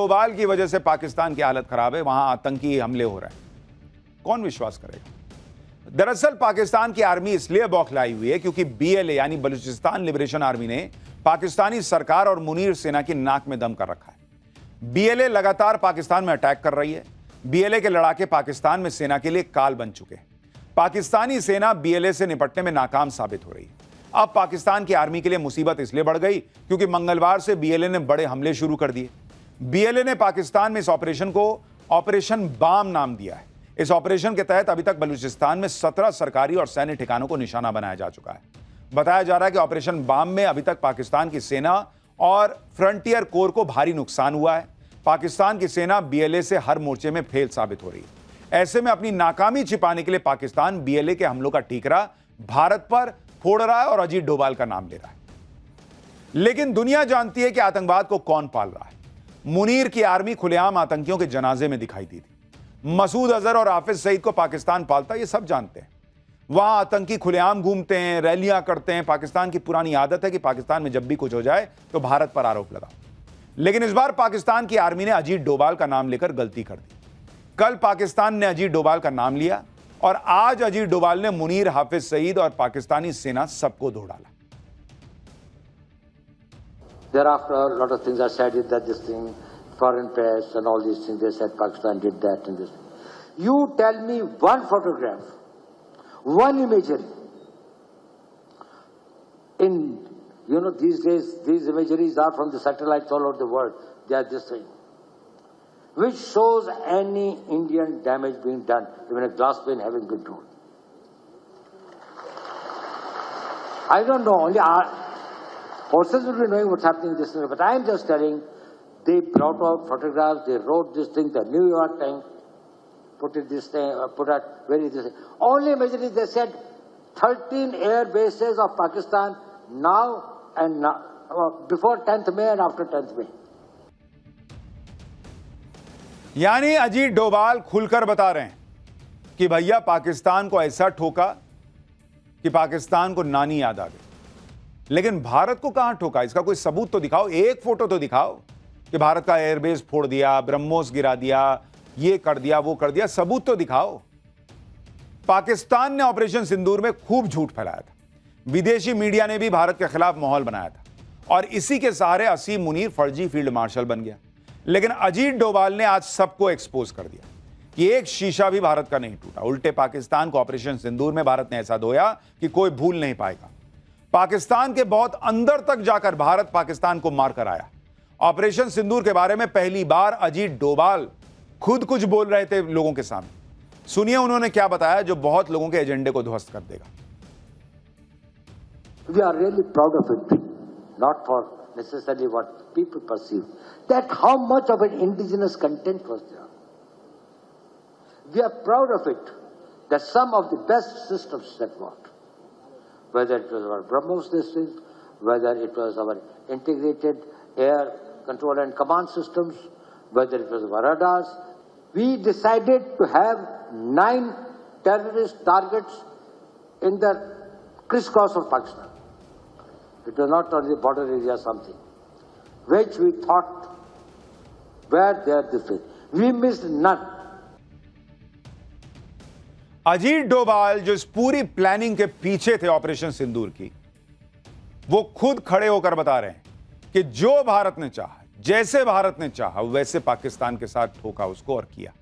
डोभाल की वजह से पाकिस्तान की हालत खराब है, वहां आतंकी हमले हो रहे हैं, कौन विश्वास करेगा। दरअसल पाकिस्तान की आर्मी इसलिए बौखलाई हुई है क्योंकि बीएलए यानी बलूचिस्तान लिबरेशन आर्मी ने पाकिस्तानी सरकार और मुनीर सेना की नाक में दम कर रखा है। बीएलए लगातार पाकिस्तान में अटैक कर रही है। बीएलए के लड़ाके पाकिस्तान में सेना के लिए काल बन चुके हैं। पाकिस्तानी सेना बीएलए से निपटने में नाकाम साबित हो रही है। अब पाकिस्तान की आर्मी के लिए मुसीबत इसलिए बढ़ गई क्योंकि मंगलवार से बीएलए ने बड़े हमले शुरू कर दिए। बीएलए ने पाकिस्तान में इस ऑपरेशन को ऑपरेशन बाम नाम दिया है। इस ऑपरेशन के तहत अभी तक बलूचिस्तान में 17 सरकारी और सैन्य ठिकानों को निशाना बनाया जा चुका है। बताया जा रहा है कि ऑपरेशन बाम में अभी तक पाकिस्तान की सेना और फ्रंटियर कोर को भारी नुकसान हुआ है। पाकिस्तान की सेना बीएलए से हर मोर्चे में फेल साबित हो रही है। ऐसे में अपनी नाकामी छिपाने के लिए पाकिस्तान बीएलए के हमलों का ठीकरा भारत पर फोड़ रहा है और अजीत डोभाल का नाम ले रहा है। लेकिन दुनिया जानती है कि आतंकवाद को कौन पाल रहा है। मुनीर की आर्मी खुलेआम आतंकियों के जनाजे में दिखाई दी थी। मसूद अजहर और हाफिज सईद को पाकिस्तान पालता है, ये सब जानते हैं। वहां आतंकी खुलेआम घूमते हैं, रैलियां करते हैं। पाकिस्तान की पुरानी आदत है कि पाकिस्तान में जब भी कुछ हो जाए तो भारत पर आरोप लगाओ। लेकिन इस बार पाकिस्तान की आर्मी ने अजीत डोभाल का नाम लेकर गलती कर दी। कल पाकिस्तान ने अजीत डोभाल का नाम लिया और आज अजीत डोभाल ने मुनीर, हाफिज सईद और पाकिस्तानी सेना सबको धो डाला। Thereafter, a lot of things are said that this thing, foreign press and all these things, they said Pakistan did that and this. You tell me one photograph, one imagery. These days, these imageries are from the satellites all over the world. They are this thing, which shows any Indian damage being done, even a glass pane having been torn. I don't know, only our forces will be knowing what's happening in this thing, but I am just telling, they brought out photographs, they wrote this thing, the New York Times put it this thing, put out very this thing. Only imagery, they said 13 air bases of Pakistan now and now, before 10th May and after 10th May. यानी अजीत डोभाल खुलकर बता रहे हैं कि भैया पाकिस्तान को ऐसा ठोका कि पाकिस्तान को नानी याद आ गई। लेकिन भारत को कहां ठोका, इसका कोई सबूत तो दिखाओ, एक फोटो तो दिखाओ कि भारत का एयरबेस फोड़ दिया, ब्रह्मोस गिरा दिया, ये कर दिया, वो कर दिया, सबूत तो दिखाओ। पाकिस्तान ने ऑपरेशन सिंदूर में खूब झूठ फैलाया था। विदेशी मीडिया ने भी भारत के खिलाफ माहौल बनाया था और इसी के सहारे असीम मुनीर फर्जी फील्ड मार्शल बन गया। लेकिन अजीत डोभाल ने आज सबको एक्सपोज कर दिया कि एक शीशा भी भारत का नहीं टूटा। उल्टे पाकिस्तान को ऑपरेशन सिंदूर में भारत ने ऐसा धोया कि कोई भूल नहीं पाएगा। पाकिस्तान के बहुत अंदर तक जाकर भारत पाकिस्तान को मारकर आया। ऑपरेशन सिंदूर के बारे में पहली बार अजीत डोभाल खुद कुछ बोल रहे थे लोगों के सामने। सुनिए उन्होंने क्या बताया जो बहुत लोगों के एजेंडे को ध्वस्त कर देगा। We are really proud of it, not for necessarily what people perceive, that how much of an indigenous content was there. We are proud of it, that some of the best systems that worked, whether it was our BrahMos systems, whether it was our integrated air control and command systems, whether it was our radars. We decided to have 9 terrorist targets in the crisscross of Pakistan. It was not only the border area something, which we thought were there this way. We missed none. Ajit Doval जो इस पूरी planning के पीछे थे operation सिंदूर की, वो खुद खड़े होकर बता रहे हैं कि जो भारत ने चाहा, जैसे भारत ने चाहा वैसे पाकिस्तान के साथ ठोका उसको और किया।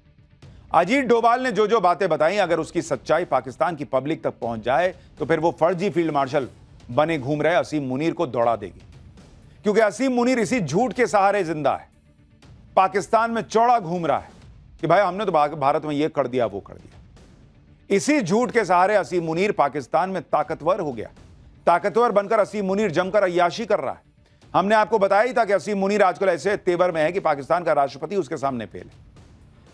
अजीत डोभाल ने जो जो बातें बताई, अगर उसकी सच्चाई पाकिस्तान की पब्लिक तक पहुंच जाए तो फिर वो फर्जी फील्ड मार्शल बने घूम रहे असीम मुनीर को दौड़ा देगी। क्योंकि असीम मुनीर इसी झूठ के सहारे जिंदा है। पाकिस्तान में चौड़ा घूम रहा है कि भाई हमने तो भारत में ये कर दिया, वो कर दिया। इसी झूठ के सहारे असीम मुनीर पाकिस्तान में ताकतवर हो गया। ताकतवर बनकर असीम मुनीर जमकर अय्याशी कर रहा है। हमने आपको बताया ही था कि असीम मुनीर आजकल ऐसे तेवर में है कि पाकिस्तान का राष्ट्रपति उसके सामने फेल है।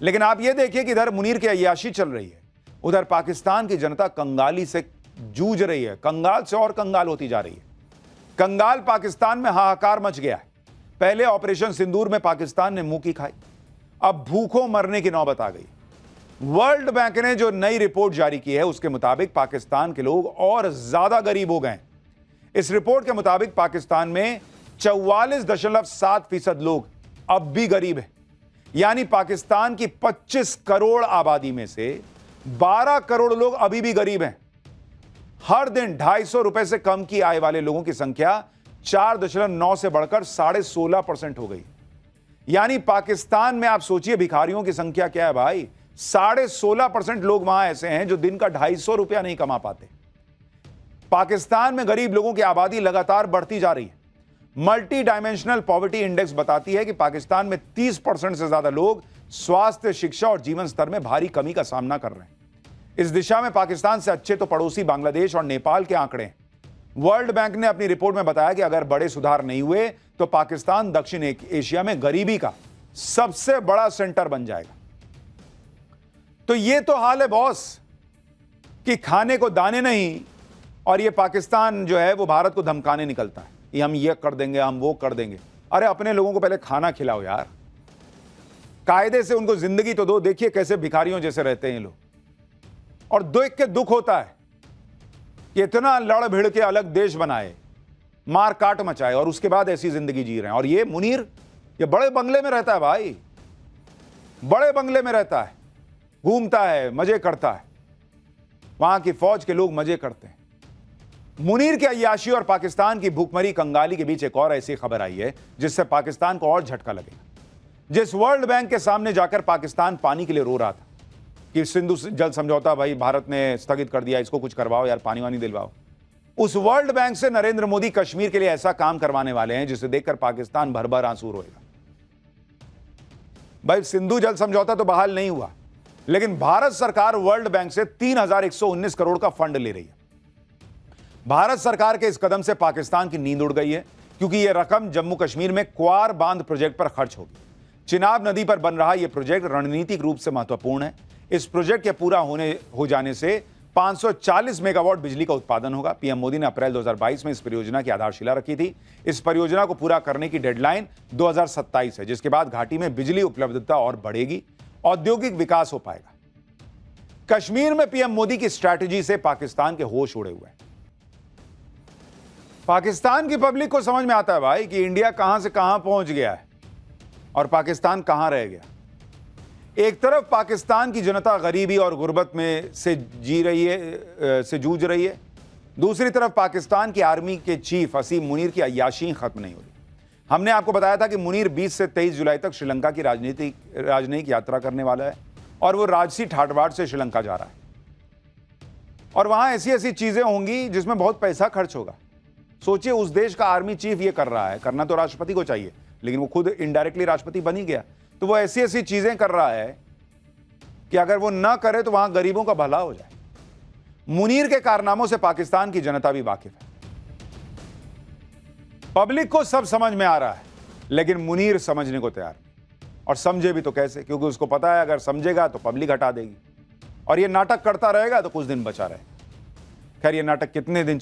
लेकिन आप यह देखिए कि इधर मुनीर की अय्याशी चल रही है, उधर पाकिस्तान की जनता कंगाली से जूझ रही है, कंगाल से और कंगाल होती जा रही है। कंगाल पाकिस्तान में हाहाकार मच गया है। पहले ऑपरेशन सिंदूर में पाकिस्तान ने मुंह की खाई, अब भूखों मरने की नौबत आ गई। वर्ल्ड बैंक ने जो नई रिपोर्ट जारी की है उसके मुताबिक पाकिस्तान के लोग और ज्यादा गरीब हो गए। इस रिपोर्ट के मुताबिक पाकिस्तान में 44.7% लोग अब भी गरीब हैं। यानी पाकिस्तान की 25 करोड़ आबादी में से 12 करोड़ लोग अभी भी गरीब हैं। हर दिन 250 रुपए से कम की आय वाले लोगों की संख्या 4.9 से बढ़कर 16.5% हो गई। यानी पाकिस्तान में आप सोचिए भिखारियों की संख्या क्या है भाई, 16.5% लोग वहां ऐसे हैं जो दिन का 250 रुपया नहीं कमा पाते। पाकिस्तान में गरीब लोगों की आबादी लगातार बढ़ती जा रही है। मल्टी डायमेंशनल पॉवर्टी इंडेक्स बताती है कि पाकिस्तान में 30% से ज्यादा लोग स्वास्थ्य, शिक्षा और जीवन स्तर में भारी कमी का सामना कर रहे हैं। इस दिशा में पाकिस्तान से अच्छे तो पड़ोसी बांग्लादेश और नेपाल के आंकड़े हैं। वर्ल्ड बैंक ने अपनी रिपोर्ट में बताया कि अगर बड़े सुधार नहीं हुए तो पाकिस्तान दक्षिण एशिया में गरीबी का सबसे बड़ा सेंटर बन जाएगा। तो यह तो हाल है बॉस कि खाने को दाने नहीं, और ये पाकिस्तान जो है वो भारत को धमकाने निकलता है, ये हम ये कर देंगे, हम वो कर देंगे। अरे अपने लोगों को पहले खाना खिलाओ यार, कायदे से उनको जिंदगी तो दो। देखिए कैसे भिखारियों जैसे रहते हैं ये लोग, और देख के दुख होता है कि इतना लड़ भिड़ के अलग देश बनाए, मार काट मचाए, और उसके बाद ऐसी जिंदगी जी रहे हैं। और ये मुनीर, ये बड़े बंगले में रहता है भाई, बड़े बंगले में रहता है, घूमता है, मजे करता है, वहां की फौज के लोग मजे करते हैं। मुनीर की अय्याशी और पाकिस्तान की भूखमरी कंगाली के बीच एक और ऐसी खबर आई है जिससे पाकिस्तान को और झटका लगेगा। जिस वर्ल्ड बैंक के सामने जाकर पाकिस्तान पानी के लिए रो रहा था कि सिंधु जल समझौता भाई भारत ने स्थगित कर दिया, इसको कुछ करवाओ यार, पानी वानी दिलवाओ, उस वर्ल्ड बैंक से नरेंद्र मोदी कश्मीर के लिए ऐसा काम करवाने वाले हैं जिसे देखकर पाकिस्तान भर भर आंसू रोएगा। भाई सिंधु जल समझौता तो बहाल नहीं हुआ, लेकिन भारत सरकार वर्ल्ड बैंक से 3,119 करोड़ का फंड ले रही है। भारत सरकार के इस कदम से पाकिस्तान की नींद उड़ गई है, क्योंकि यह रकम जम्मू कश्मीर में क्वार बांध प्रोजेक्ट पर खर्च होगी। चिनाब नदी पर बन रहा यह प्रोजेक्ट रणनीतिक रूप से महत्वपूर्ण है। इस प्रोजेक्ट के पूरा हो जाने से 540 मेगावाट बिजली का उत्पादन होगा। पीएम मोदी ने अप्रैल 2022 में इस परियोजना की आधारशिला रखी थी। इस परियोजना को पूरा करने की डेडलाइन 2027 है, जिसके बाद घाटी में बिजली उपलब्धता और बढ़ेगी, औद्योगिक विकास हो पाएगा। कश्मीर में पीएम मोदी की स्ट्रैटेजी से पाकिस्तान के होश उड़े हुए हैं। पाकिस्तान की पब्लिक को समझ में आता है भाई कि इंडिया कहां से कहां पहुंच गया है और पाकिस्तान कहां रह गया। एक तरफ पाकिस्तान की जनता गरीबी और गुर्बत में से जूझ रही है, दूसरी तरफ पाकिस्तान की आर्मी के चीफ असीम मुनीर की अय्याशी खत्म नहीं हो रही। हमने आपको बताया था कि मुनीर 20 से 23 जुलाई तक श्रीलंका की राजनयिक यात्रा करने वाला है, और वो राजसी ठाटबाट से श्रीलंका जा रहा है, और वहां ऐसी ऐसी चीजें होंगी जिसमें बहुत पैसा खर्च होगा। सोचिए उस देश का आर्मी चीफ ये कर रहा है, करना तो राष्ट्रपति को चाहिए, लेकिन वो खुद इनडायरेक्टली राष्ट्रपति बन ही गया, तो वो ऐसी ऐसी चीजें कर रहा है कि अगर वो ना करे तो वहां गरीबों का भला हो जाए। मुनीर के कारनामों से पाकिस्तान की जनता भी वाकिफ है, पब्लिक को सब समझ में आ रहा है, लेकिन मुनीर समझने को तैयार नहीं, और समझे भी तो कैसे, क्योंकि उसको पता है अगर समझेगा तो पब्लिक हटा देगी, और ये नाटक करता रहेगा तो कुछ दिन बचा रहे। खैर ये नाटक कितने दिन